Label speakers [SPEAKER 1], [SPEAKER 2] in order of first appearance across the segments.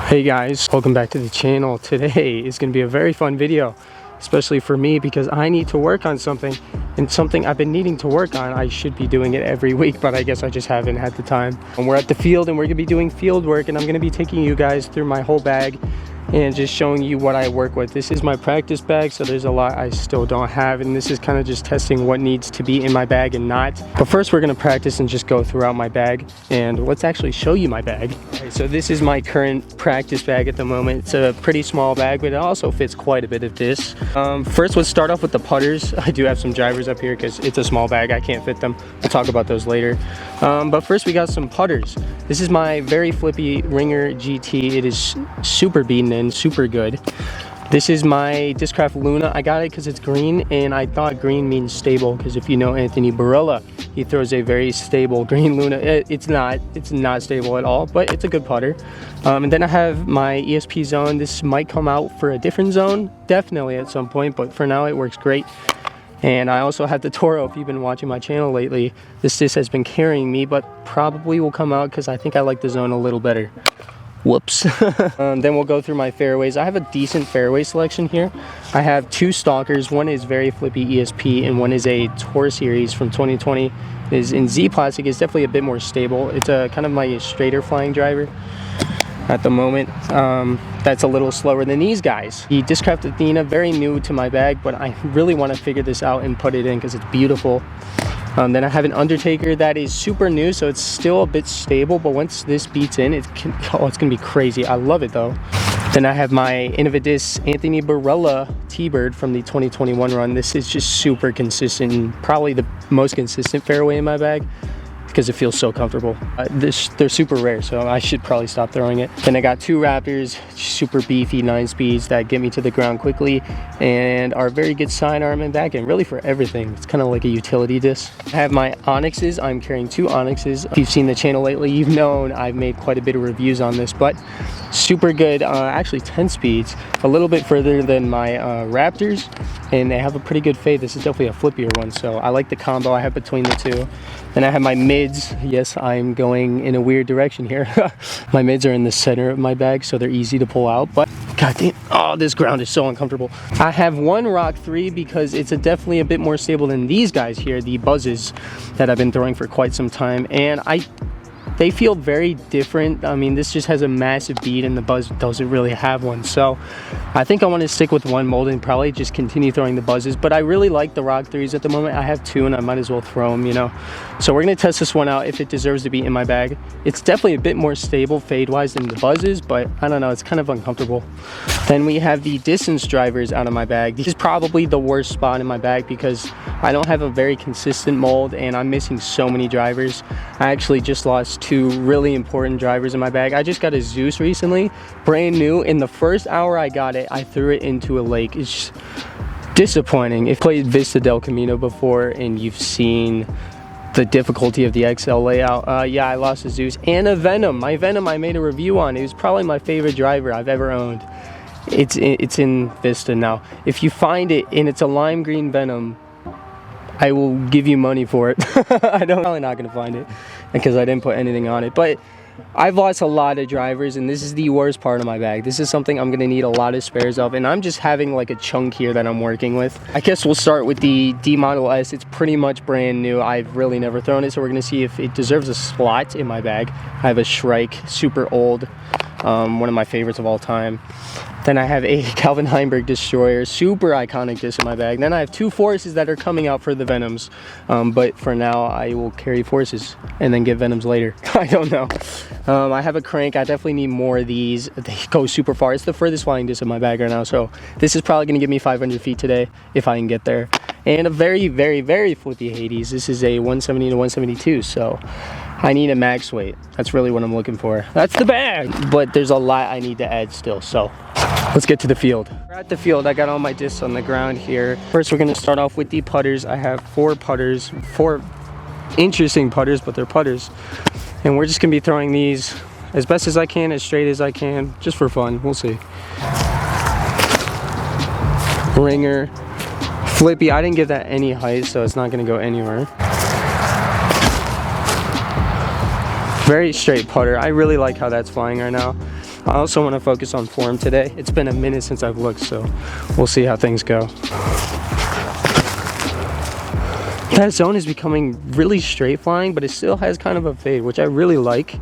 [SPEAKER 1] Hey guys, welcome back to the channel. Today is going to be a very fun video, especially for me because I need to work on something, and something I've been needing to work on. I should be doing it every week, but I guess I just haven't had the time. And we're at the field and we're going to be doing field work, and I'm going to be taking you guys through my whole bag and just showing you what I work with. This is my practice bag, so there's a lot I still don't have, and this is kind of just testing what needs to be in my bag and not. But first we're gonna practice and just go throughout my bag, and let's actually show you my bag. Okay, so this is my current practice bag at the moment. It's a pretty small bag, but it also fits quite a bit of this. First, let's start off with the putters. I do have some drivers up here because it's a small bag, I can't fit them. We'll talk about those later. But first we got some putters. This is my very flippy Ringer GT. It is super beaten in, super good. This is my Discraft Luna. I got it because it's green, and I thought green means stable, because if you know Anthony Barilla, he throws a very stable green Luna. It's not stable at all, but it's a good putter. And then I have my ESP Zone. This might come out for a different zone, definitely at some point, but for now it works great. And I also have the Toro. If you've been watching my channel lately, this disc has been carrying me, but probably will come out because I think I like the zone a little better. Whoops. Then we'll go through my fairways. I have a decent fairway selection here. I have two stalkers. One is very flippy ESP, and one is a Tour Series from 2020. It is in Z plastic. It's definitely a bit more stable. It's a kind of my straighter flying driver at the moment. That's a little slower than these guys. The Discraft Athena, very new to my bag, but I really want to figure this out and put it in because it's beautiful. Then I have an Undertaker that is super new, so it's still a bit stable, but once this beats in, it's gonna be crazy. I love it though. Then I have my Innovidis Anthony Barilla T-Bird from the 2021 run. This is just super consistent, and probably the most consistent fairway in my bag, because it feels so comfortable. They're super rare, so I should probably stop throwing it. Then I got two Raptors, super beefy 9-speeds that get me to the ground quickly and are very good sidearm and backhand, really for everything. It's kind of like a utility disc. I have my Onyxes. I'm carrying two Onyxes. If you've seen the channel lately, you've known I've made quite a bit of reviews on this, but super good, actually 10 speeds, a little bit further than my Raptors, and they have a pretty good fade. This is definitely a flippier one, so I like the combo I have between the two. Then I have my mids. Yes, I'm going in a weird direction here. My mids are in the center of my bag, so they're easy to pull out, but god damn, oh, this ground is so uncomfortable. I have one Rock 3 because it's definitely a bit more stable than these guys here, the Buzzes that I've been throwing for quite some time, and they feel very different. I mean, this just has a massive bead and the Buzz doesn't really have one. So I think I want to stick with one mold and probably just continue throwing the Buzzes. But I really like the Rock 3s at the moment. I have two and I might as well throw them, you know. So we're going to test this one out if it deserves to be in my bag. It's definitely a bit more stable fade-wise than the Buzzes, but I don't know, it's kind of uncomfortable. Then we have the distance drivers out of my bag. This is probably the worst spot in my bag because I don't have a very consistent mold and I'm missing so many drivers. I actually just lost two really important drivers in my bag. I just got a Zeus recently, brand new. In the first hour I got it, I threw it into a lake. It's just disappointing. If you've played Vista del Camino before and you've seen the difficulty of the XL layout, yeah, I lost a Zeus and a Venom. My Venom I made a review on. It was probably my favorite driver I've ever owned. It's in Vista now. If you find it and it's a lime green Venom, I will give you money for it. I'm probably not gonna find it because I didn't put anything on it, but I've lost a lot of drivers and this is the worst part of my bag. This is something I'm gonna need a lot of spares of, and I'm just having like a chunk here that I'm working with. I guess we'll start with the D Model S. It's pretty much brand new. I've really never thrown it, so we're gonna see if it deserves a slot in my bag. I have a Shrike, super old, one of my favorites of all time. Then I have a Calvin Heimberg Destroyer, super iconic disc in my bag. Then I have two Forces that are coming out for the Venoms, but for now I will carry Forces and then get Venoms later. I don't know. I have a Crank. I definitely need more of these. They go super far. It's the furthest flying disc in my bag right now, so this is probably going to give me 500 feet today if I can get there. And a very, very, very flippy Hades. This is a 170 to 172, so I need a max weight. That's really what I'm looking for. That's the bag, but there's a lot I need to add still, so let's get to the field. We're at the field. I got all my discs on the ground here. First, we're going to start off with the putters. I have four putters, four interesting putters, but they're putters. And we're just going to be throwing these as best as I can, as straight as I can, just for fun. We'll see. Ringer. Flippy. I didn't give that any height, so it's not going to go anywhere. Very straight putter. I really like how that's flying right now. I also want to focus on form today. It's been a minute since I've looked, so we'll see how things go. That zone is becoming really straight flying, but it still has kind of a fade, which I really like.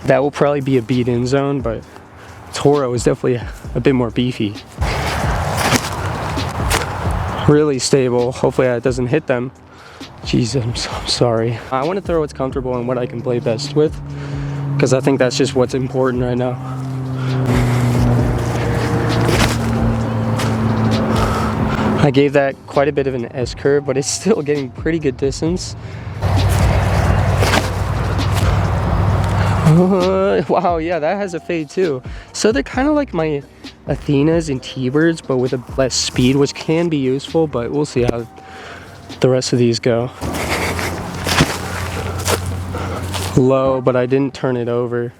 [SPEAKER 1] That will probably be a beat in zone, but Toro is definitely a bit more beefy. Really stable. Hopefully that doesn't hit them. Jeez, I'm so sorry. I want to throw what's comfortable and what I can play best with, because I think that's just what's important right now. I gave that quite a bit of an S curve, but it's still getting pretty good distance. Wow, yeah, that has a fade too. So they're kind of like my Athenas and T-Birds, but with a less speed, which can be useful, but we'll see how the rest of these go. Low, but I didn't turn it over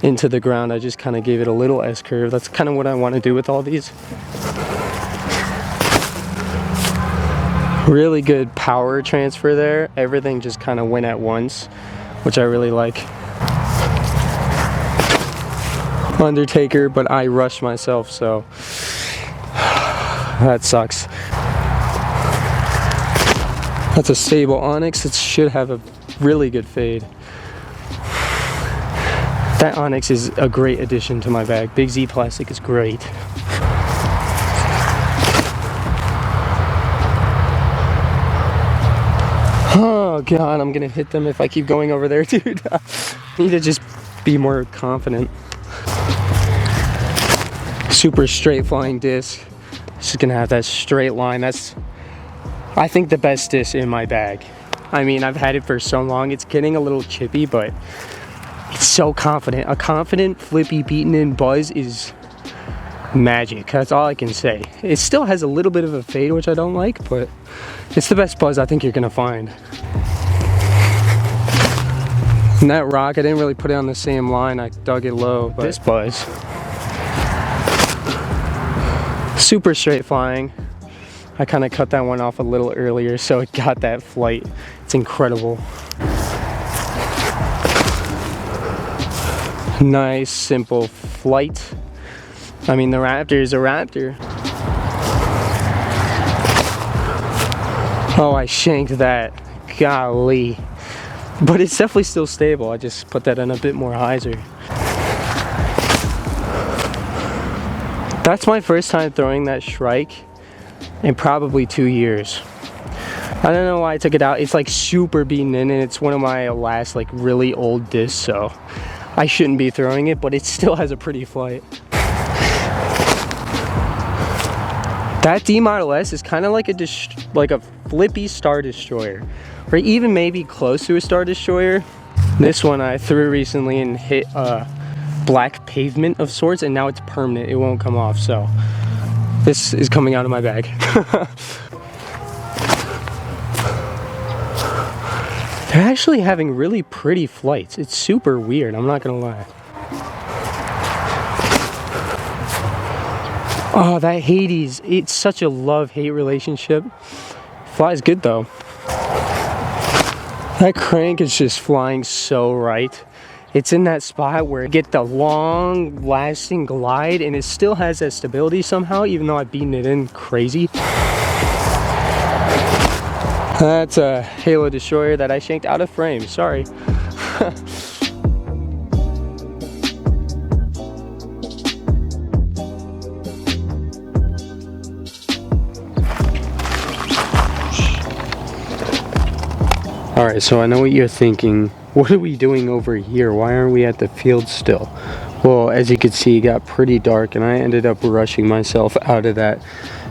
[SPEAKER 1] into the ground. I just kind of gave it a little S curve. That's kind of what I want to do with all these. Really good power transfer there. Everything just kind of went at once, which I really like. Undertaker, but I rushed myself, so that sucks. That's a stable Onyx. It should have a really good fade. That Onyx is a great addition to my bag. Big Z plastic is great. Oh god, I'm gonna hit them if I keep going over there, dude. I need to just be more confident. Super straight flying disc. Just gonna have that straight line. That's, I think, the best disc in my bag. I mean, I've had it for so long, it's getting a little chippy, but it's so confident. A confident, flippy, beaten in buzz is magic. That's all I can say. It still has a little bit of a fade, which I don't like, but it's the best buzz I think you're gonna find. And that rock, I didn't really put it on the same line. I dug it low, but this buzz, super straight flying. I kind of cut that one off a little earlier, so it got that flight. It's incredible. Nice, simple flight. I mean, the Raptor is a Raptor. Oh, I shanked that. Golly. But it's definitely still stable. I just put that in a bit more hyzer. That's my first time throwing that Shrike in probably 2 years. I don't know why I took it out. It's like super beaten in, and it's one of my last like really old discs, so I shouldn't be throwing it, but it still has a pretty flight. That D Model S is kind of like a flippy Star Destroyer, or even maybe close to a Star Destroyer. This one I threw recently and hit a black pavement of sorts, and now it's permanent. It won't come off, so this is coming out of my bag. They're actually having really pretty flights. It's super weird, I'm not gonna lie. Oh, that Hades, it's such a love-hate relationship. Flies good though. That crank is just flying so right. It's in that spot where you get the long lasting glide, and it still has that stability somehow, even though I've beaten it in crazy. That's a Halo Destroyer that I shanked out of frame, sorry. Alright, so I know what you're thinking. What are we doing over here? Why aren't we at the field still? Well, as you can see, it got pretty dark, and I ended up rushing myself out of that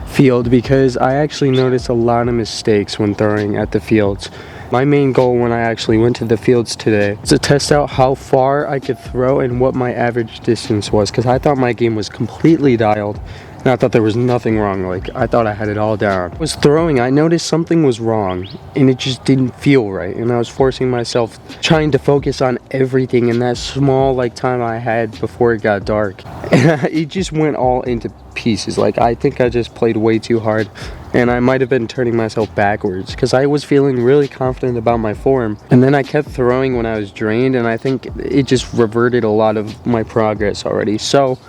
[SPEAKER 1] field because I actually noticed a lot of mistakes when throwing at the fields. My main goal when I actually went to the fields today was to test out how far I could throw and what my average distance was, because I thought my game was completely dialed. And I thought there was nothing wrong. Like, I thought I had it all down. I was throwing, I noticed something was wrong, and it just didn't feel right. And I was forcing myself, trying to focus on everything in that small, like, time I had before it got dark. And it just went all into pieces. Like, I think I just played way too hard, and I might have been turning myself backwards because I was feeling really confident about my form, and then I kept throwing when I was drained, and I think it just reverted a lot of my progress already. So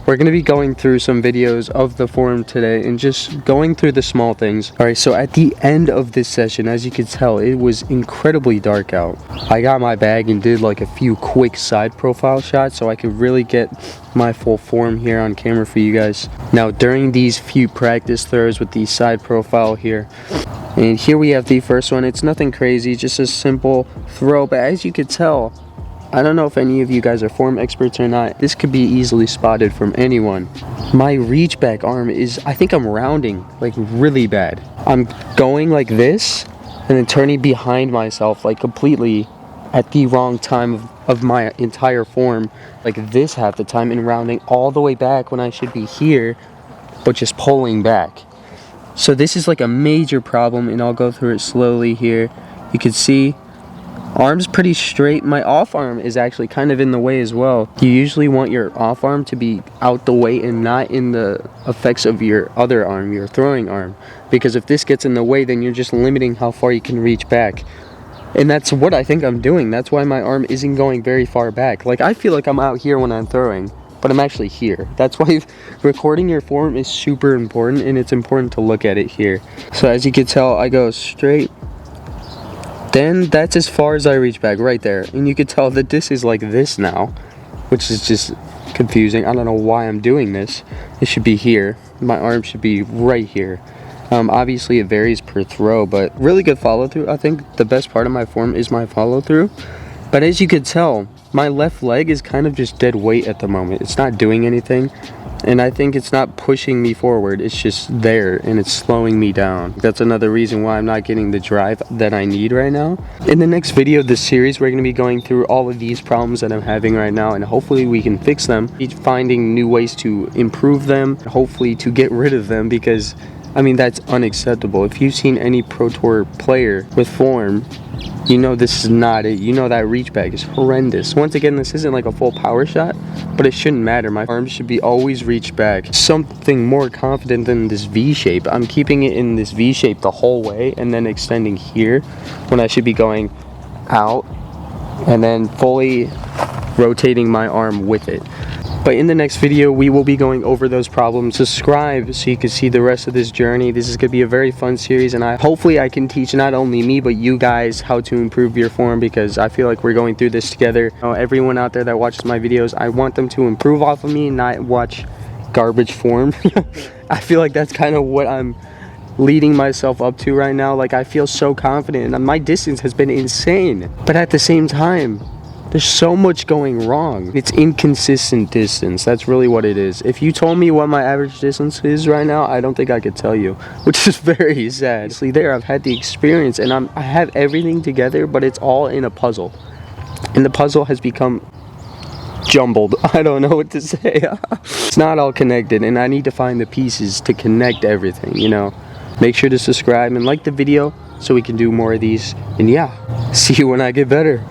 [SPEAKER 1] we're going to be going through some videos of the form today and just going through the small things. Alright, so at the end of this session, as you can tell, it was incredibly dark out. I got my bag and did like a few quick side profile shots so I could really get my full form here on camera for you guys. Now during these few practice throws with the side profile here, and here we have the first one. It's nothing crazy, just a simple throw, but as you could tell, I don't know if any of you guys are form experts or not, this could be easily spotted from anyone. My reach back arm is, I think I'm rounding like really bad. I'm going like this and then turning behind myself like completely at the wrong time of my entire form, like this half the time, and rounding all the way back when I should be here, but just pulling back. So this is like a major problem, and I'll go through it slowly here. You can see arm's pretty straight. My off arm is actually kind of in the way as well. You usually want your off arm to be out the way and not in the effects of your other arm, your throwing arm. Because if this gets in the way, then you're just limiting how far you can reach back. And that's what I think I'm doing. That's why my arm isn't going very far back. Like, I feel like I'm out here when I'm throwing, but I'm actually here. That's why recording your form is super important, and it's important to look at it here. So as you can tell, I go straight. Then that's as far as I reach back, right there. And you can tell that this is like this now, which is just confusing. I don't know why I'm doing this. It should be here. My arm should be right here. Obviously it varies per throw, but really good follow through. I think the best part of my form is my follow through. But as you can tell, my left leg is kind of just dead weight at the moment. It's not doing anything. And I think it's not pushing me forward, it's just there and it's slowing me down. That's another reason why I'm not getting the drive that I need right now. In the next video of this series, we're going to be going through all of these problems that I'm having right now, and hopefully we can fix them. Finding new ways to improve them, hopefully to get rid of them, because I mean, that's unacceptable. If you've seen any Pro Tour player with form, you know this is not it. You know that reach back is horrendous. Once again, this isn't like a full power shot, but it shouldn't matter. My arm should be always reached back. Something more confident than this V shape. I'm keeping it in this V shape the whole way and then extending here when I should be going out and then fully rotating my arm with it. But in the next video, we will be going over those problems. Subscribe so you can see the rest of this journey. This is going to be a very fun series, and hopefully I can teach not only me, but you guys how to improve your form, because I feel like we're going through this together. Everyone out there that watches my videos, I want them to improve off of me, not watch garbage form. I feel like that's kind of what I'm leading myself up to right now. Like, I feel so confident, and my distance has been insane. But at the same time, there's so much going wrong. It's inconsistent distance. That's really what it is. If you told me what my average distance is right now, I don't think I could tell you, which is very sad. Honestly, there, I've had the experience, and I have everything together, but it's all in a puzzle. And the puzzle has become jumbled. I don't know what to say. It's not all connected, and I need to find the pieces to connect everything, you know. Make sure to subscribe and like the video so we can do more of these. And yeah, see you when I get better.